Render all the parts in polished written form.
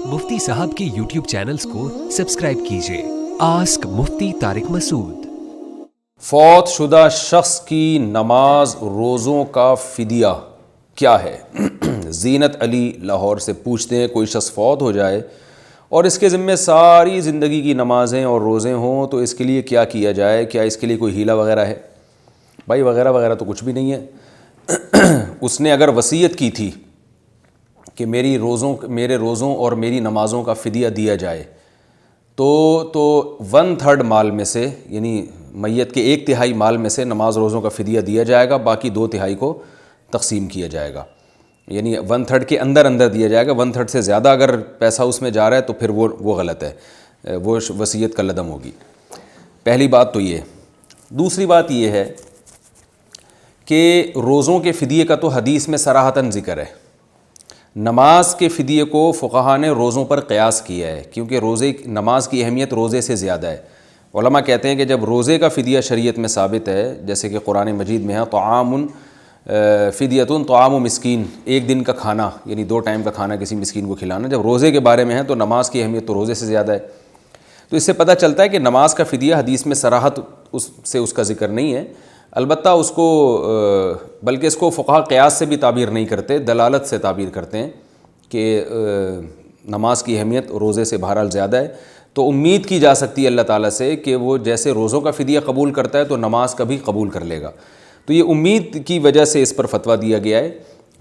मुफ्ती साहब के YouTube channels को सब्सक्राइब कीजिए। आस्क मुफ्ती तारिक मसूद। फौत शुदा शख्स की नमाज रोज़ों का फ़िदिया क्या है? ज़ीनत अली लाहौर से पूछते हैं, कोई शख्स फौत हो जाए और इसके ज़िम्मे सारी ज़िंदगी की नमाज़ें और रोज़े हों तो इसके लिए क्या किया जाए? क्या इसके लिए कोई हीला वगैरह है? भाई वगैरह वगैरह तो कुछ भी नहीं है। उसने अगर वसीयत की थी कि मेरे रोज़ों और मेरी नमाज़ों का फ़िदिया दिया जाए तो 1/3 माल में से, यानी मैयत के 1/3 माल में से नमाज रोज़ों का फ़िदिया दिया जाएगा, बाकी 2/3 को तकसीम किया जाएगा। यानी 1/3 के अंदर दिया जाएगा। 1/3 से ज़्यादा अगर पैसा उसमें जा रहा है तो फिर वो गलत है, वो वसीयत कलअदम होगी। पहली बात तो ये। दूसरी बात ये है कि रोज़ों के फ़िदिये का तो हदीस में सराहतन ज़िक्र है। नमाज के फ़िदिये को फ़ुक़हा ने रोज़ों पर क़यास किया है, क्योंकि नमाज की अहमियत रोज़े से ज़्यादा है। उलमा कहते हैं कि जब रोज़े का फ़िदिया शरीयत में साबित है, जैसे कि कुरान मजीद में है तआमुन फ़िदियतुन तआमु मिस्कीन, एक दिन का खाना यानी 2 टाइम का खाना किसी मिस्कीन को खिलाना, जब रोज़े के बारे में है तो नमाज की अहमियत तो रोज़े से ज़्यादा है। तो इससे पता चलता है कि नमाज का फ़िदिया हदीस में सराहत उसका ज़िक्र नहीं है। अलबत्ता उसको बल्कि इसको फ़ुक़हा क़यास से भी ताबीर नहीं करते, दलालत से ताबीर करते हैं कि नमाज की अहमियत रोज़े से बहरहाल ज़्यादा है। तो उम्मीद की जा सकती है अल्लाह ताला से कि वो जैसे रोज़ों का फ़िदिया कबूल करता है तो नमाज का भी कबूल कर लेगा। तो ये उम्मीद की वजह से इस पर फतवा दिया गया है।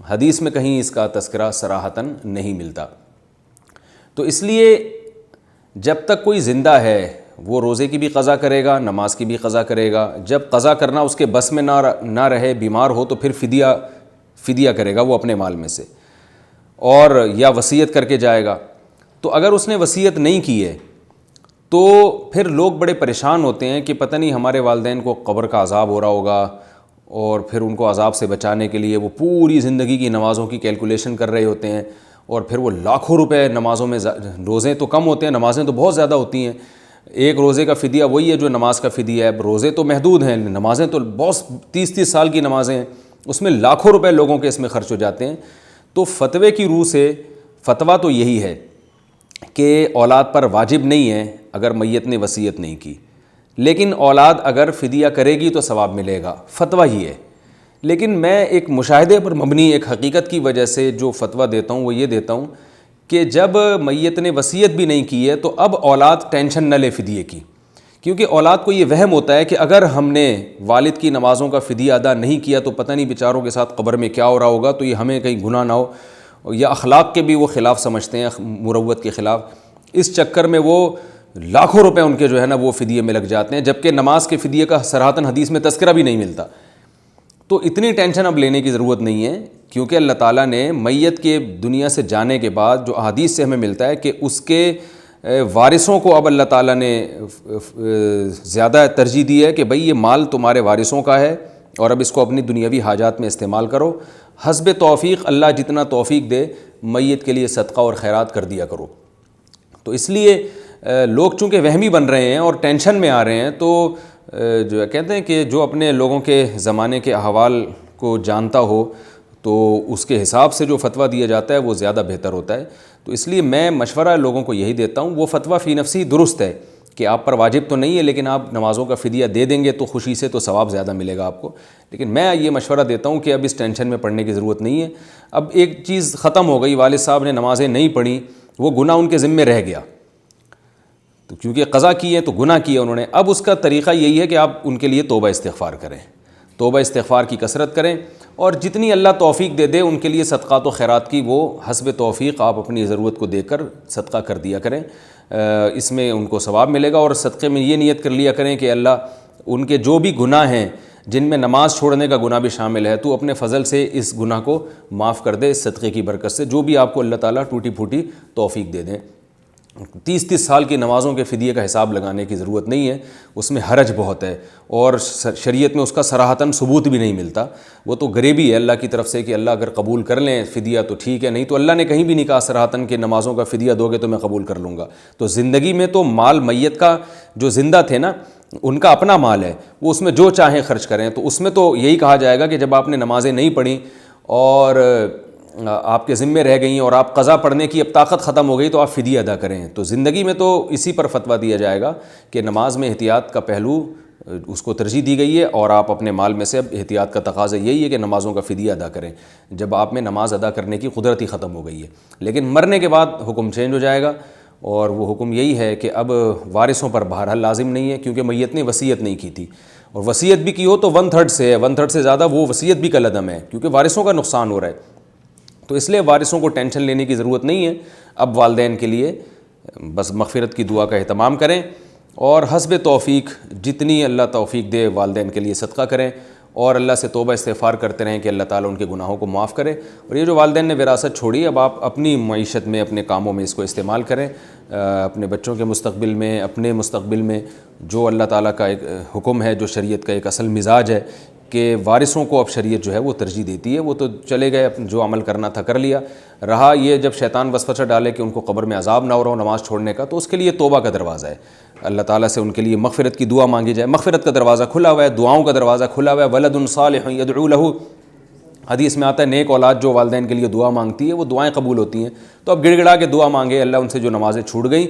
हदीस में कहीं इसका तज़किरा सराहतन नहीं मिलता। तो इसलिए जब तक कोई ज़िंदा है वो रोज़े की भी क़ज़ा करेगा, नमाज की भी क़ज़ा करेगा। जब क़ज़ा करना उसके बस में ना रहे, बीमार हो, तो फिर फ़िदिया करेगा वो अपने माल में से, और या वसीयत करके जाएगा। तो अगर उसने वसीयत नहीं की है तो फिर लोग बड़े परेशान होते हैं कि पता नहीं हमारे वालिदैन को क़ब्र का अज़ाब हो रहा होगा, और फिर उनको अज़ाब से बचाने के लिए वो पूरी ज़िंदगी की नमाज़ों की कैलकुलेशन कर रहे होते हैं, और फिर वो लाखों रुपए नमाज़ों में, रोज़े तो कम होते हैं, नमाज़ें तो बहुत ज़्यादा होती हैं। एक रोज़े का फ़िदिया वही है जो नमाज का फ़िदिया है। रोज़े तो महदूद हैं, नमाज़ें तो बहुत 30-30 साल की नमाज़ें हैं, उसमें लाखों रुपए लोगों के इसमें ख़र्च हो जाते हैं। तो फ़तवे की रूह से फ़तवा तो यही है कि औलाद पर वाजिब नहीं है अगर मैयत ने वसीयत नहीं की, लेकिन औलाद अगर फ़िदिया करेगी तो सवाब मिलेगा। फ़तवा ही है। लेकिन मैं एक मुशाहिदे पर मबनी एक हकीकत की वजह से जो फ़तवा देता हूँ वो ये देता हूँ कि जब मैयत ने वसीयत भी नहीं की है तो अब औलाद टेंशन न ले फ़िदिये की, क्योंकि औलाद को ये वहम होता है कि अगर हमने वालिद की नमाज़ों का फ़िदिया अदा नहीं किया तो पता नहीं बेचारों के साथ क़ब्र में क्या हो रहा होगा, तो ये हमें कहीं गुनाह ना हो, या अखलाक के भी वो ख़िलाफ़ समझते हैं, मुरव्वत के ख़िलाफ़। इस चक्कर में वो लाखों रुपए उनके जो है ना वो फ़िदिये में लग जाते हैं, जबकि नमाज के फ़िदिये का सराहतन हदीस में तज़किरा भी नहीं मिलता। तो इतनी टेंशन अब लेने की ज़रूरत नहीं है, क्योंकि अल्लाह ताला ने मैयत के दुनिया से जाने के बाद जो अहादीस से हमें मिलता है कि उसके वारिसों को अब अल्लाह ताला ने ज़्यादा तरजीह दी है कि भाई ये माल तुम्हारे वारिसों का है और अब इसको अपनी दुनियावी हाजात में इस्तेमाल करो। हस्ब तौफ़ीक़, अल्लाह जितना तौफ़ीक़ दे मैयत के लिए सदका और खैरात कर दिया करो। तो इसलिए लोग चूँकि वहमी बन रहे हैं और टेंशन में आ रहे हैं, तो जो कहते हैं कि जो अपने लोगों के ज़माने के अहवाल को जानता हो तो उसके हिसाब से जो फ़तवा दिया जाता है वो ज़्यादा बेहतर होता है। तो इसलिए मैं मशवरा लोगों को यही देता हूँ, वो फ़तवा फ़ी नफ़सी दुरुस्त है कि आप पर वाजिब तो नहीं है, लेकिन आप नमाज़ों का फ़िदिया दे देंगे तो खुशी से तो सवाब ज़्यादा मिलेगा आपको। लेकिन मैं ये मशवरा देता हूँ कि अब इस टेंशन में पड़ने की ज़रूरत नहीं है। अब एक चीज़ ख़त्म हो गई, वालिद साहब ने नमाज़ें नहीं पढ़ी, वो गुनाह उनके ज़िम्मे रह गया, तो क्योंकि क़ज़ा की है तो गुनाह किया उन्होंने। अब उसका तरीक़ा यही है कि आप उनके लिए तौबा इस्तिग़फ़ार करें, तौबा इस्तिग़फ़ार की कसरत करें, और जितनी अल्लाह तौफ़ीक़ दे दे उनके लिए सदक़ात व खैरात की वो हस्ब तौफ़ीक़ आप अपनी ज़रूरत को देकर सदका कर दिया करें। इसमें उनको सवाब मिलेगा। और सदक़े में ये नियत कर लिया करें कि अल्लाह उनके जो भी गुनाह हैं, जिनमें नमाज़ छोड़ने का गुनाह भी शामिल है, तो अपने फ़ज़ल से इस गुनाह को माफ़ कर दे, इस सदक़े की बरकत से, जो भी आपको अल्लाह ताला टूटी फूटी तौफ़ीक़ दे दें। 30-30 साल की नमाज़ों के फ़िदिये का हिसाब लगाने की ज़रूरत नहीं है, उसमें हरज बहुत है और शरीयत में उसका सराहतन सबूत भी नहीं मिलता। वो तो गरीबी है अल्लाह की तरफ से कि अल्लाह अगर कबूल कर लें फ़िदिया तो ठीक है, नहीं तो अल्लाह ने कहीं भी नहीं कहा सराहतन के नमाज़ों का फ़िदिया दोगे तो मैं कबूल कर लूँगा। तो ज़िंदगी में तो माल मैयत का जो ज़िंदा थे ना, उनका अपना माल है, वो उसमें जो चाहें खर्च करें। तो उसमें तो यही कहा जाएगा कि जब आपने नमाज़ें नहीं पढ़ी और آپ کے ذمے رہ گئی ہیں اور آپ قضا پڑھنے کی اب طاقت ختم ہو گئی تو آپ فدیہ ادا کریں. تو زندگی میں تو اسی پر فتویٰ دیا جائے گا کہ نماز میں احتیاط کا پہلو اس کو ترجیح دی گئی ہے، اور آپ اپنے مال میں سے اب احتیاط کا تقاضا یہی ہے کہ نمازوں کا فدیہ ادا کریں جب آپ میں نماز ادا کرنے کی قدرت ہی ختم ہو گئی ہے. لیکن مرنے کے بعد حکم چینج ہو جائے گا، اور وہ حکم یہی ہے کہ اب وارثوں پر بہرحال لازم نہیں ہے، کیونکہ میت نے وصیت نہیں کی تھی، اور وصیت بھی کی ہو تو 1/3 سے ہے، 1/3 سے زیادہ وہ وصیت بھی کالعدم ہے، کیونکہ وارثوں کا نقصان ہو رہا ہے. تو اس لیے وارثوں کو ٹینشن لینے کی ضرورت نہیں ہے. اب والدین کے لیے بس مغفرت کی دعا کا اہتمام کریں، اور حسب توفیق جتنی اللہ توفیق دے والدین کے لیے صدقہ کریں، اور اللہ سے توبہ استغفار کرتے رہیں کہ اللہ تعالیٰ ان کے گناہوں کو معاف کرے. اور یہ جو والدین نے وراثت چھوڑی، اب آپ اپنی معیشت میں، اپنے کاموں میں اس کو استعمال کریں، اپنے بچوں کے مستقبل میں، اپنے مستقبل میں. جو اللہ تعالیٰ کا ایک حکم ہے، جو شریعت کا ایک اصل مزاج ہے کہ وارثوں کو اب شریعت جو ہے وہ ترجیح دیتی ہے. وہ تو چلے گئے، جو عمل کرنا تھا کر لیا. رہا یہ جب شیطان وسوسہ ڈالے کہ ان کو قبر میں عذاب نہ ہو رہا ہو نماز چھوڑنے کا، تو اس کے لیے توبہ کا دروازہ ہے. اللہ تعالیٰ سے ان کے لیے مغفرت کی دعا مانگی جائے. مغفرت کا دروازہ کھلا ہوا ہے، دعاؤں کا دروازہ کھلا ہوا ہے. ولد صالح یدعو لہ، حدیث میں آتا ہے نیک اولاد جو والدین کے لیے دعا مانگتی ہے وہ دعائیں قبول ہوتی ہیں. تو اب گڑ گڑا کے دعا مانگے، اللہ ان سے جو نمازیں چھوٹ گئیں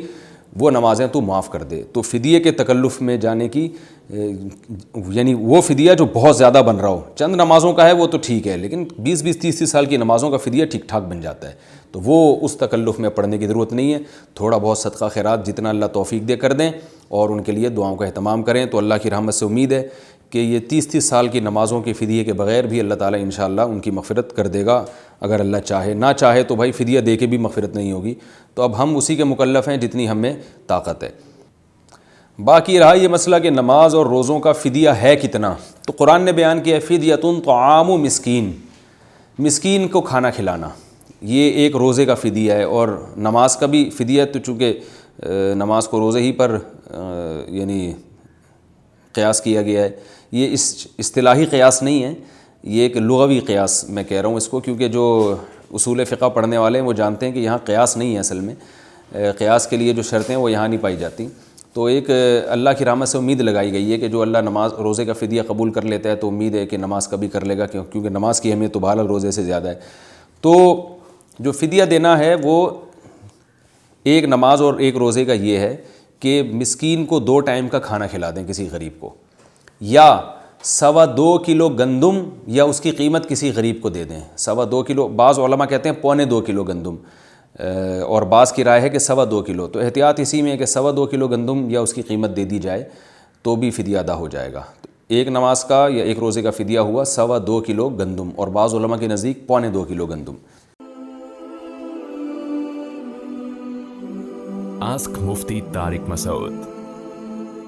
وہ نمازیں تو معاف کر دے. تو فدیے کے تکلف میں جانے کی، یعنی وہ فدیہ جو بہت زیادہ بن رہا ہو، چند نمازوں کا ہے وہ تو ٹھیک ہے، لیکن 20 30 سال کی نمازوں کا فدیہ ٹھیک ٹھاک بن جاتا ہے، تو وہ اس تکلف میں پڑھنے کی ضرورت نہیں ہے. تھوڑا بہت صدقہ خیرات جتنا اللہ توفیق دے کر دیں، اور ان کے لیے دعاؤں کا اہتمام کریں. تو اللہ کی رحمت سے امید ہے کہ یہ 30 سال کی نمازوں کے فدیے کے بغیر بھی اللہ تعالیٰ انشاءاللہ ان کی مغفرت کر دے گا، اگر اللہ چاہے. نہ چاہے تو بھائی فدیہ دے کے بھی مغفرت نہیں ہوگی. تو اب ہم اسی کے مکلف ہیں جتنی ہم میں طاقت ہے. باقی رہا یہ مسئلہ کہ نماز اور روزوں کا فدیہ ہے کتنا، تو قرآن نے بیان کیا ہے فدیۃ طعام مسکین، مسکین کو کھانا کھلانا، یہ ایک روزے کا فدیہ ہے. اور نماز کا بھی فدیہ، تو چونکہ نماز کو روزے ہی پر یعنی قیاس کیا گیا ہے، یہ اصطلاحی قیاس نہیں ہے، یہ ایک لغوی قیاس میں کہہ رہا ہوں اس کو، کیونکہ جو اصول فقہ پڑھنے والے ہیں وہ جانتے ہیں کہ یہاں قیاس نہیں ہے. اصل میں قیاس کے لیے جو شرطیں وہ یہاں نہیں پائی جاتی. تو ایک اللہ کی رحمت سے امید لگائی گئی ہے کہ جو اللہ نماز روزے کا فدیہ قبول کر لیتا ہے تو امید ہے کہ نماز کا بھی کر لے گا، کیونکہ نماز کی اہمیت تو بہرحال روزے سے زیادہ ہے. تو جو فدیہ دینا ہے وہ ایک نماز اور ایک روزے کا یہ ہے کہ مسکین کو 2 ٹائم کا کھانا کھلا دیں کسی غریب کو، یا 2.25 کلو گندم یا اس کی قیمت کسی غریب کو دے دیں. 2.25 کلو، بعض علماء کہتے ہیں 2.25 کلو گندم، اور بعض کی رائے ہے کہ 2.25 کلو. تو احتیاط اسی میں ہے کہ 2.25 کلو گندم یا اس کی قیمت دے دی جائے تو بھی فدیہ ادا ہو جائے گا. تو ایک نماز کا یا ایک روزے کا فدیہ ہوا 2.25 کلو گندم، اور بعض علماء کے نزدیک 2.25 کلو گندم. Ask Mufti Tariq Masoud.